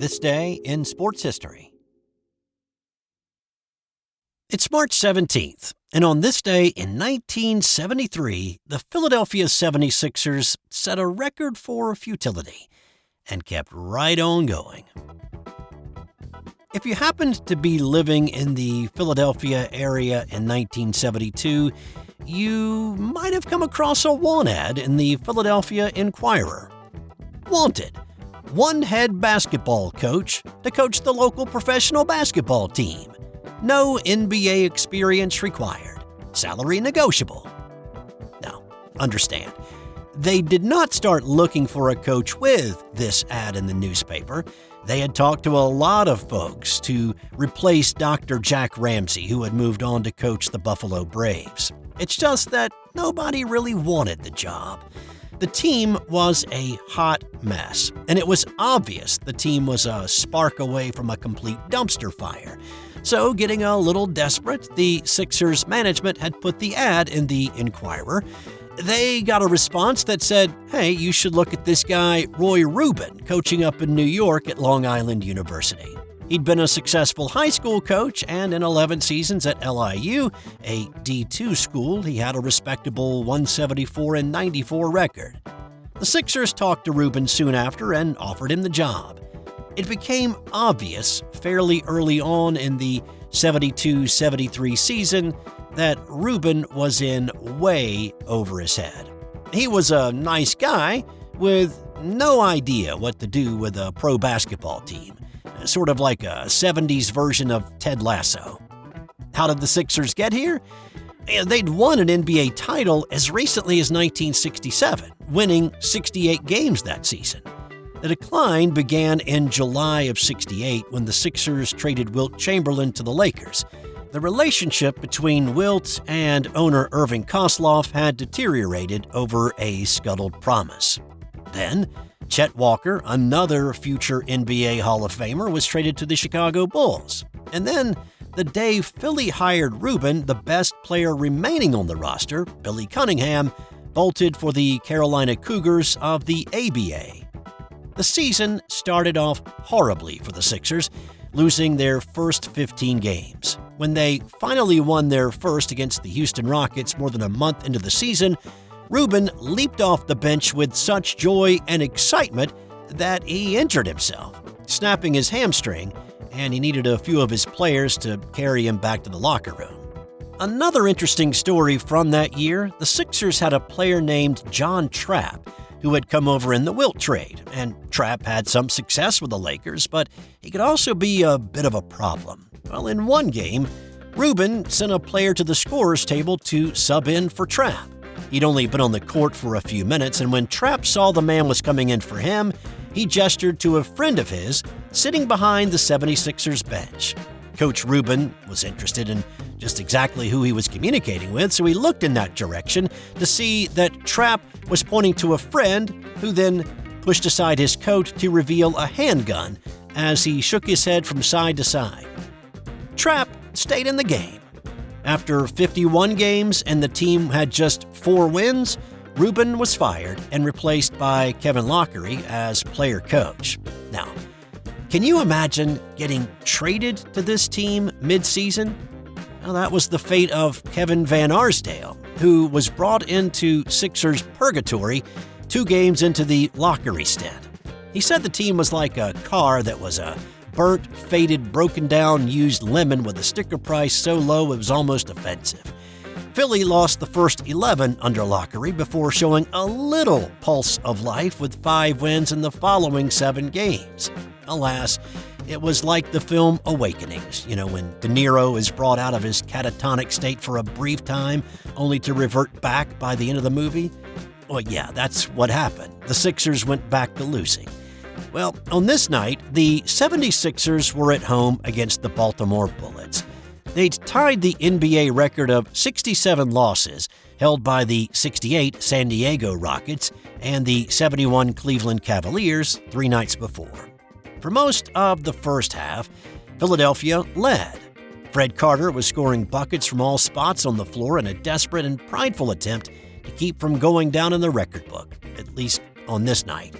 This day in sports history. It's March 17th, and on this day in 1973, the Philadelphia 76ers set a record for futility and kept right on going. If you happened to be living in the Philadelphia area in 1972, you might have come across a want ad in the Philadelphia Inquirer. Wanted: one head basketball coach to coach the local professional basketball team. No NBA experience required. Salary negotiable. Now, understand, they did not start looking for a coach with this ad in the newspaper. They had talked to a lot of folks to replace Dr. Jack Ramsey, who had moved on to coach the Buffalo Braves. It's just that nobody really wanted the job. The team was a hot mess, and it was obvious the team was a spark away from a complete dumpster fire. So, getting a little desperate, the Sixers management had put the ad in the Inquirer. They got a response that said, hey, you should look at this guy, Roy Rubin, coaching up in New York at Long Island University. He'd been a successful high school coach, and in 11 seasons at LIU, a D2 school, he had a respectable 174-94 record. The Sixers talked to Rubin soon after and offered him the job. It became obvious fairly early on in the 72-73 season that Rubin was in way over his head. He was a nice guy with no idea what to do with a pro basketball team. Sort of like a 70s version of Ted Lasso. How did the Sixers get here? They'd won an NBA title as recently as 1967, winning 68 games that season. The decline began in July of '68 when the Sixers traded Wilt Chamberlain to the Lakers. The relationship between Wilt and owner Irving Kosloff had deteriorated over a scuttled promise. Then, Chet Walker, another future NBA Hall of Famer, was traded to the Chicago Bulls. And then, the day Philly hired Rubin, the best player remaining on the roster, Billy Cunningham, bolted for the Carolina Cougars of the ABA. The season started off horribly for the Sixers, losing their first 15 games. When they finally won their first against the Houston Rockets more than a month into the season, Rubin leaped off the bench with such joy and excitement that he injured himself, snapping his hamstring, and he needed a few of his players to carry him back to the locker room. Another interesting story from that year, the Sixers had a player named John Trapp, who had come over in the Wilt trade, and Trapp had some success with the Lakers, but he could also be a bit of a problem. Well, in one game, Rubin sent a player to the scorer's table to sub in for Trapp. He'd only been on the court for a few minutes, and when Trapp saw the man was coming in for him, he gestured to a friend of his sitting behind the 76ers bench. Coach Rubin was interested in just exactly who he was communicating with, so he looked in that direction to see that Trapp was pointing to a friend, who then pushed aside his coat to reveal a handgun as he shook his head from side to side. Trapp stayed in the game. After 51 games and the team had just 4 wins, Rubin was fired and replaced by Kevin Lockery as player coach. Now, can you imagine getting traded to this team mid-season? Well, that was the fate of Kevin Van Arsdale, who was brought into Sixers purgatory 2 games into the Lockery stint. He said the team was like a car that was a burnt, faded, broken down, used lemon with a sticker price so low it was almost offensive. Philly lost the first 11 under Lockery before showing a little pulse of life with 5 wins in the following 7 games. Alas, it was like the film Awakenings, when De Niro is brought out of his catatonic state for a brief time, only to revert back by the end of the movie. Well, yeah, that's what happened. The Sixers went back to losing. Well, on this night, the 76ers were at home against the Baltimore Bullets. They'd tied the NBA record of 67 losses held by the 68 San Diego Rockets and the 71 Cleveland Cavaliers 3 nights before. For most of the first half, Philadelphia led. Fred Carter was scoring buckets from all spots on the floor in a desperate and prideful attempt to keep from going down in the record book, at least on this night.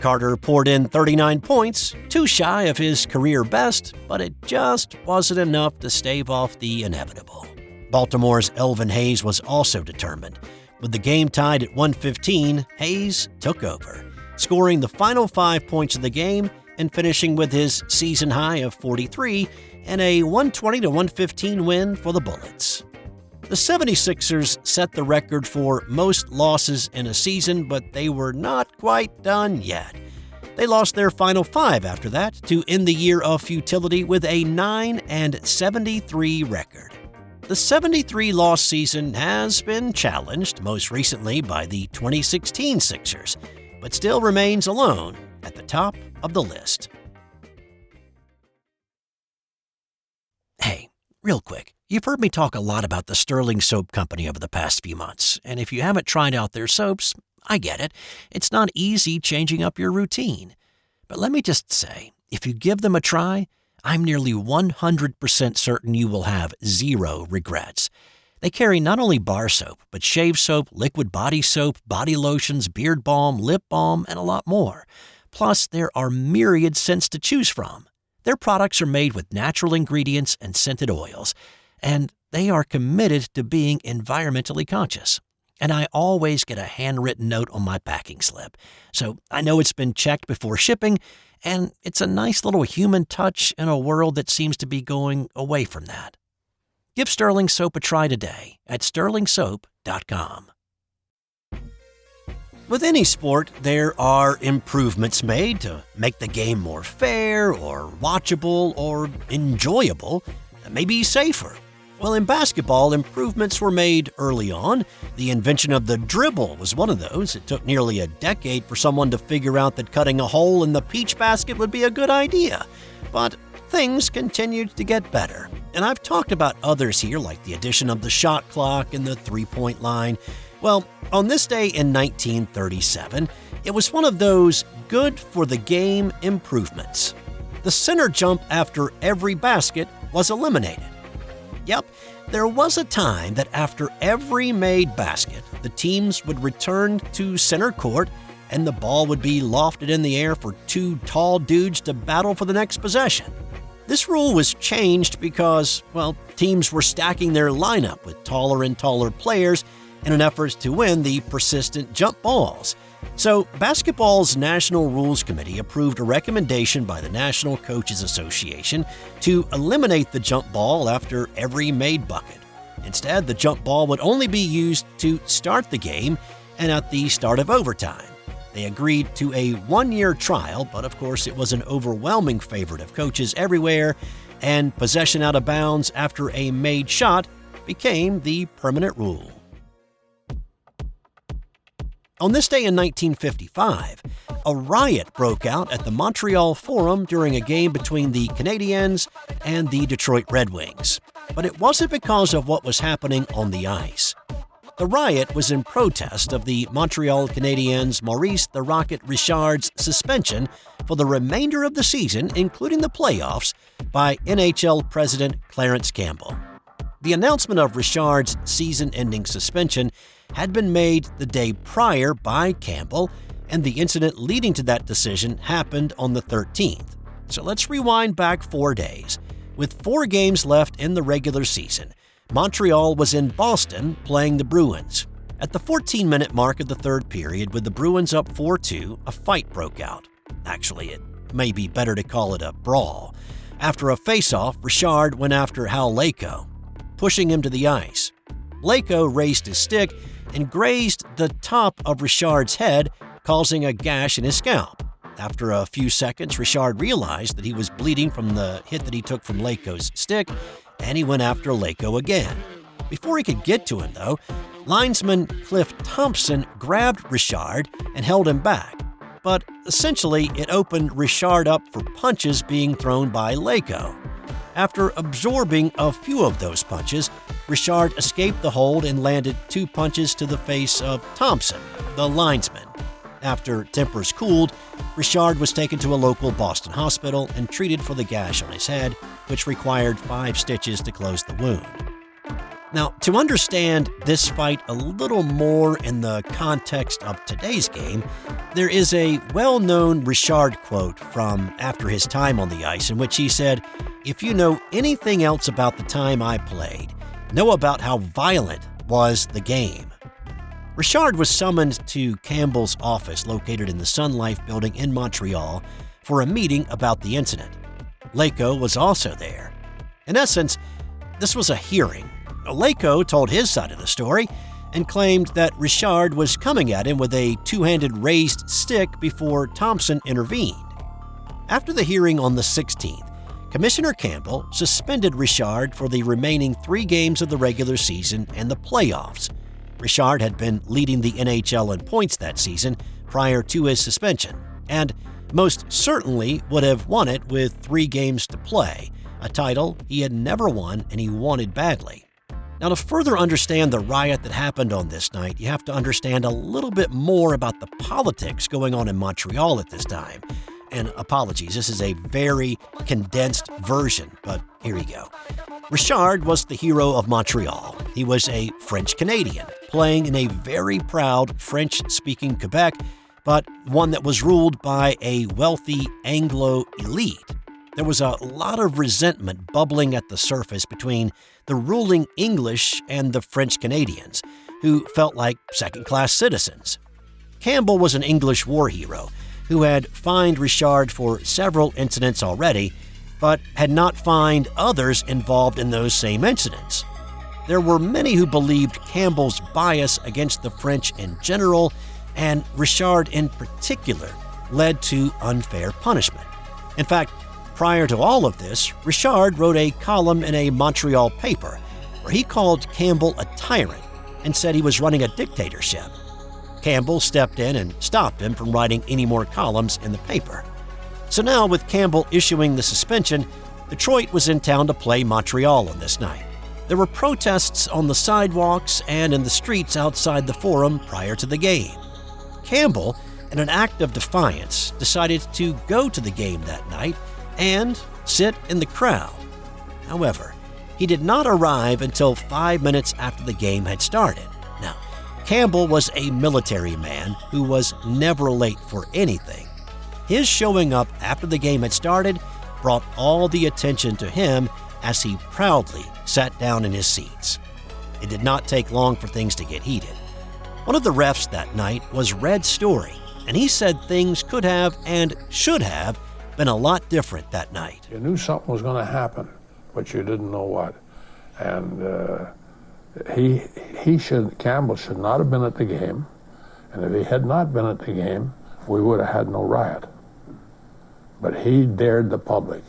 Carter poured in 39 points, too shy of his career best, but it just wasn't enough to stave off the inevitable. Baltimore's Elvin Hayes was also determined. With the game tied at 115, Hayes took over, scoring the final 5 points of the game and finishing with his season high of 43 and a 120-115 win for the Bullets. The 76ers set the record for most losses in a season, but they were not quite done yet. They lost their final 5 after that to end the year of futility with a 9-73 record. The 73-loss season has been challenged most recently by the 2016 Sixers, but still remains alone at the top of the list. Hey, real quick, you've heard me talk a lot about the Sterling Soap Company over the past few months, and if you haven't tried out their soaps, I get it. It's not easy changing up your routine. But let me just say, if you give them a try, I'm nearly 100% certain you will have zero regrets. They carry not only bar soap, but shave soap, liquid body soap, body lotions, beard balm, lip balm, and a lot more. Plus, there are myriad scents to choose from. Their products are made with natural ingredients and scented oils, and they are committed to being environmentally conscious. And I always get a handwritten note on my packing slip, so I know it's been checked before shipping, and it's a nice little human touch in a world that seems to be going away from that. Give Sterling Soap a try today at sterlingsoap.com. With any sport, there are improvements made to make the game more fair or watchable or enjoyable, maybe safer. Well, in basketball, improvements were made early on. The invention of the dribble was one of those. It took nearly a decade for someone to figure out that cutting a hole in the peach basket would be a good idea. But things continued to get better. And I've talked about others here, like the addition of the shot clock and the three-point line. Well, on this day in 1937, it was one of those good-for-the-game improvements. The center jump after every basket was eliminated. Yep, there was a time that after every made basket, the teams would return to center court and the ball would be lofted in the air for two tall dudes to battle for the next possession. This rule was changed because, well, teams were stacking their lineup with taller and taller players in an effort to win the persistent jump balls. So, basketball's National Rules Committee approved a recommendation by the National Coaches Association to eliminate the jump ball after every made bucket. Instead, the jump ball would only be used to start the game and at the start of overtime. They agreed to a one-year trial, but of course it was an overwhelming favorite of coaches everywhere, and possession out of bounds after a made shot became the permanent rule. On this day in 1955, a riot broke out at the Montreal Forum during a game between the Canadiens and the Detroit Red Wings. But it wasn't because of what was happening on the ice. The riot was in protest of the Montreal Canadiens' Maurice the Rocket Richard's suspension for the remainder of the season, including the playoffs, by NHL President Clarence Campbell. The announcement of Richard's season-ending suspension had been made the day prior by Campbell, and the incident leading to that decision happened on the 13th. So let's rewind back 4 days. With 4 games left in the regular season, Montreal was in Boston playing the Bruins. At the 14-minute mark of the third period, with the Bruins up 4-2, a fight broke out. Actually, it may be better to call it a brawl. After a face-off, Richard went after Hal Laycoe, pushing him to the ice. Laycoe raised his stick and grazed the top of Richard's head, causing a gash in his scalp. After a few seconds, Richard realized that he was bleeding from the hit that he took from Laycoe's stick, and he went after Laycoe again. Before he could get to him, though, linesman Cliff Thompson grabbed Richard and held him back. But essentially, it opened Richard up for punches being thrown by Laycoe. After absorbing a few of those punches, Richard escaped the hold and landed 2 punches to the face of Thompson, the linesman. After tempers cooled, Richard was taken to a local Boston hospital and treated for the gash on his head, which required 5 stitches to close the wound. Now, to understand this fight a little more in the context of today's game, there is a well-known Richard quote from after his time on the ice in which he said, "If you know anything else about the time I played, know about how violent was the game." Richard was summoned to Campbell's office located in the Sun Life building in Montreal for a meeting about the incident. Leko was also there. In essence, this was a hearing. Leko told his side of the story and claimed that Richard was coming at him with a two-handed raised stick before Thompson intervened. After the hearing on the 16th, Commissioner Campbell suspended Richard for the remaining 3 games of the regular season and the playoffs. Richard had been leading the NHL in points that season prior to his suspension, and most certainly would have won it with 3 games to play, a title he had never won and he wanted badly. Now, to further understand the riot that happened on this night, you have to understand a little bit more about the politics going on in Montreal at this time. And apologies, this is a very condensed version, but here you go. Richard was the hero of Montreal. He was a French-Canadian, playing in a very proud French-speaking Quebec, but one that was ruled by a wealthy Anglo elite. There was a lot of resentment bubbling at the surface between the ruling English and the French-Canadians, who felt like second-class citizens. Campbell was an English war hero who had fined Richard for several incidents already, but had not fined others involved in those same incidents. There were many who believed Campbell's bias against the French in general, and Richard in particular, led to unfair punishment. In fact, prior to all of this, Richard wrote a column in a Montreal paper where he called Campbell a tyrant and said he was running a dictatorship. Campbell stepped in and stopped him from writing any more columns in the paper. So now, with Campbell issuing the suspension, Detroit was in town to play Montreal on this night. There were protests on the sidewalks and in the streets outside the Forum prior to the game. Campbell, in an act of defiance, decided to go to the game that night and sit in the crowd. However, he did not arrive until 5 minutes after the game had started. Now, Campbell was a military man who was never late for anything. His showing up after the game had started brought all the attention to him as he proudly sat down in his seats. It did not take long for things to get heated. One of the refs that night was Red Story, and he said things could have and should have been a lot different that night. You knew something was going to happen, but you didn't know what. And Campbell should not have been at the game. And if he had not been at the game, we would have had no riot. But he dared the public.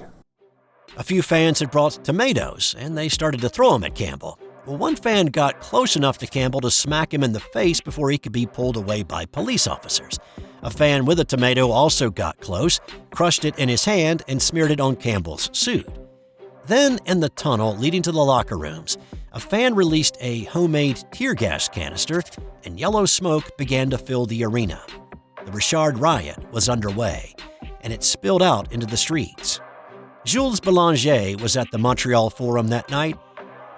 A few fans had brought tomatoes, and they started to throw them at Campbell. Well, one fan got close enough to Campbell to smack him in the face before he could be pulled away by police officers. A fan with a tomato also got close, crushed it in his hand, and smeared it on Campbell's suit. Then, in the tunnel leading to the locker rooms, a fan released a homemade tear gas canister, and yellow smoke began to fill the arena. The Richard Riot was underway, and it spilled out into the streets. Jules Belanger was at the Montreal Forum that night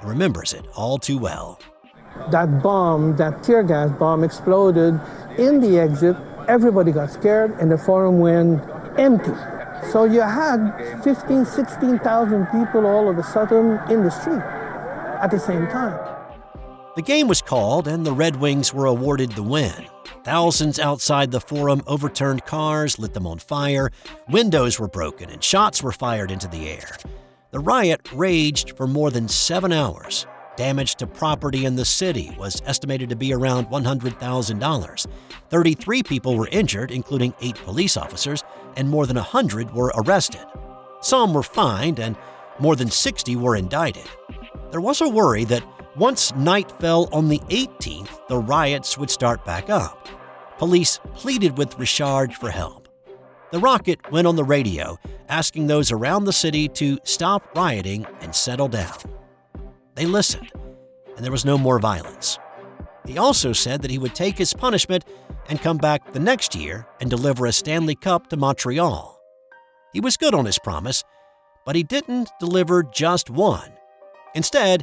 and remembers it all too well. That bomb, that tear gas bomb exploded in the exit. Everybody got scared and the Forum went empty. So you had 15,000, 16,000 people all of a sudden in the street at the same time. The game was called and the Red Wings were awarded the win. Thousands outside the Forum overturned cars, lit them on fire, windows were broken, and shots were fired into the air. The riot raged for more than 7 hours. Damage to property in the city was estimated to be around $100,000. 33 people were injured, including 8 police officers, and more than 100 were arrested. Some were fined, and more than 60 were indicted. There was a worry that once night fell on the 18th, the riots would start back up. Police pleaded with Richard for help. The Rocket went on the radio, asking those around the city to stop rioting and settle down. They listened, and there was no more violence. He also said that he would take his punishment and come back the next year and deliver a Stanley Cup to Montreal. He was good on his promise, but he didn't deliver just one. Instead,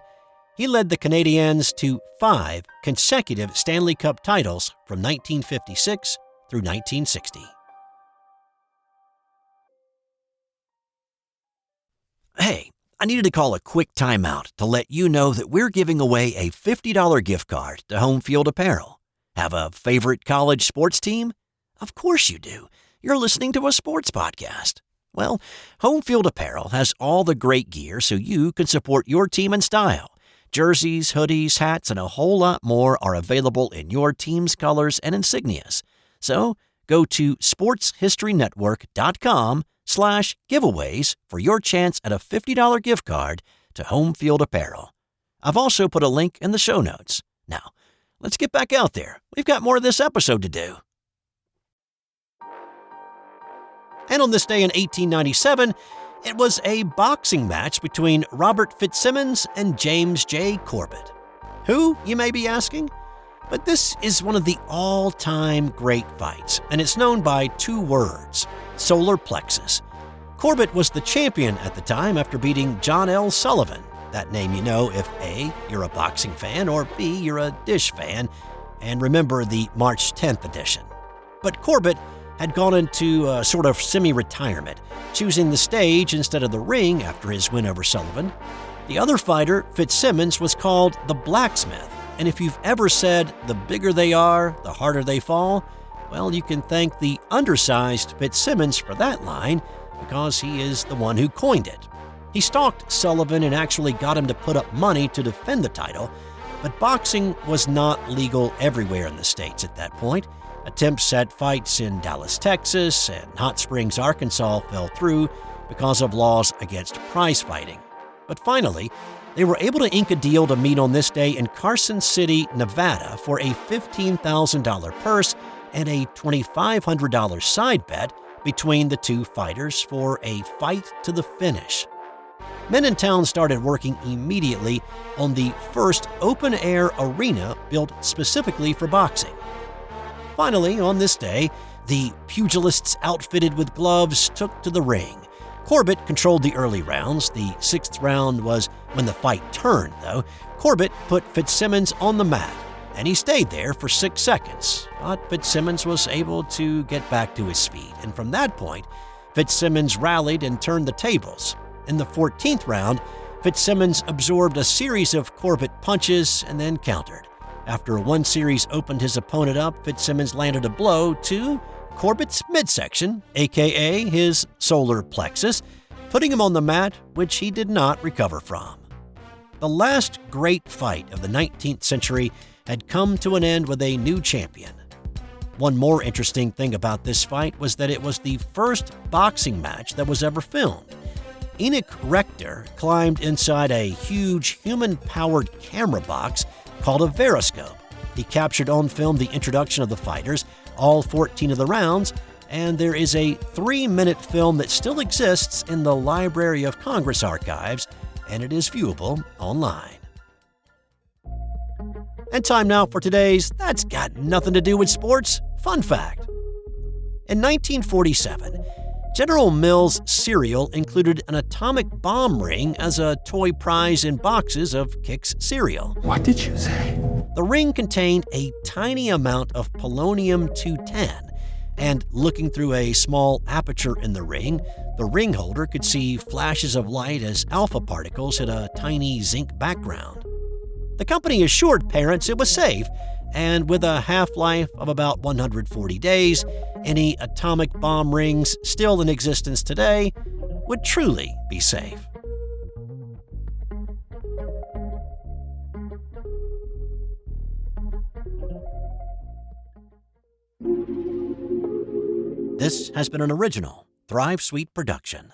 He led the Canadiens to 5 consecutive Stanley Cup titles from 1956 through 1960. Hey, I needed to call a quick timeout to let you know that we're giving away a $50 gift card to Home Field Apparel. Have a favorite college sports team? Of course you do. You're listening to a sports podcast. Well, Home Field Apparel has all the great gear so you can support your team in style. Jerseys, hoodies, hats, and a whole lot more are available in your team's colors and insignias. So go to sportshistorynetwork.com/giveaways for your chance at a $50 gift card to Home Field Apparel. I've also put a link in the show notes. Now, let's get back out there. We've got more of this episode to do. And on this day in 1897, it was a boxing match between Robert Fitzsimmons and James J. Corbett. Who, you may be asking? But this is one of the all-time great fights, and it's known by 2 words: Solar Plexus. Corbett was the champion at the time after beating John L. Sullivan. That name you know if A, you're a boxing fan, or B, you're a DiSH fan, and remember the March 10th edition. But Corbett had gone into a sort of semi-retirement, choosing the stage instead of the ring after his win over Sullivan. The other fighter, Fitzsimmons, was called the Blacksmith, and if you've ever said the bigger they are, the harder they fall, well, you can thank the undersized Fitzsimmons for that line, because he is the one who coined it. He stalked Sullivan and actually got him to put up money to defend the title, but boxing was not legal everywhere in the States at that point. Attempts at fights in Dallas, Texas, and Hot Springs, Arkansas fell through because of laws against prize fighting. But finally, they were able to ink a deal to meet on this day in Carson City, Nevada for a $15,000 purse and a $2,500 side bet between the 2 fighters for a fight to the finish. Men in town started working immediately on the first open-air arena built specifically for boxing. Finally, on this day, the pugilists outfitted with gloves took to the ring. Corbett controlled the early rounds. The 6th round was when the fight turned, though. Corbett put Fitzsimmons on the mat, and he stayed there for 6 seconds. But Fitzsimmons was able to get back to his feet, and from that point, Fitzsimmons rallied and turned the tables. In the 14th round, Fitzsimmons absorbed a series of Corbett punches and then countered. After one series opened his opponent up, Fitzsimmons landed a blow to Corbett's midsection, aka his solar plexus, putting him on the mat, which he did not recover from. The last great fight of the 19th century had come to an end with a new champion. One more interesting thing about this fight was that it was the first boxing match that was ever filmed. Enoch Rector climbed inside a huge human-powered camera box called a Veriscope. He captured on film the introduction of the fighters, all 14 of the rounds, and there is a 3-minute film that still exists in the Library of Congress archives, and it is viewable online. And time now for today's That's Got Nothing to Do with Sports fun fact. In 1947, General Mills cereal included an atomic bomb ring as a toy prize in boxes of Kix cereal. What did you say? The ring contained a tiny amount of polonium-210, and looking through a small aperture in the ring holder could see flashes of light as alpha particles hit a tiny zinc background. The company assured parents it was safe, and with a half-life of about 140 days, any atomic bomb rings still in existence today would truly be safe. This has been an original Thrive Suite production.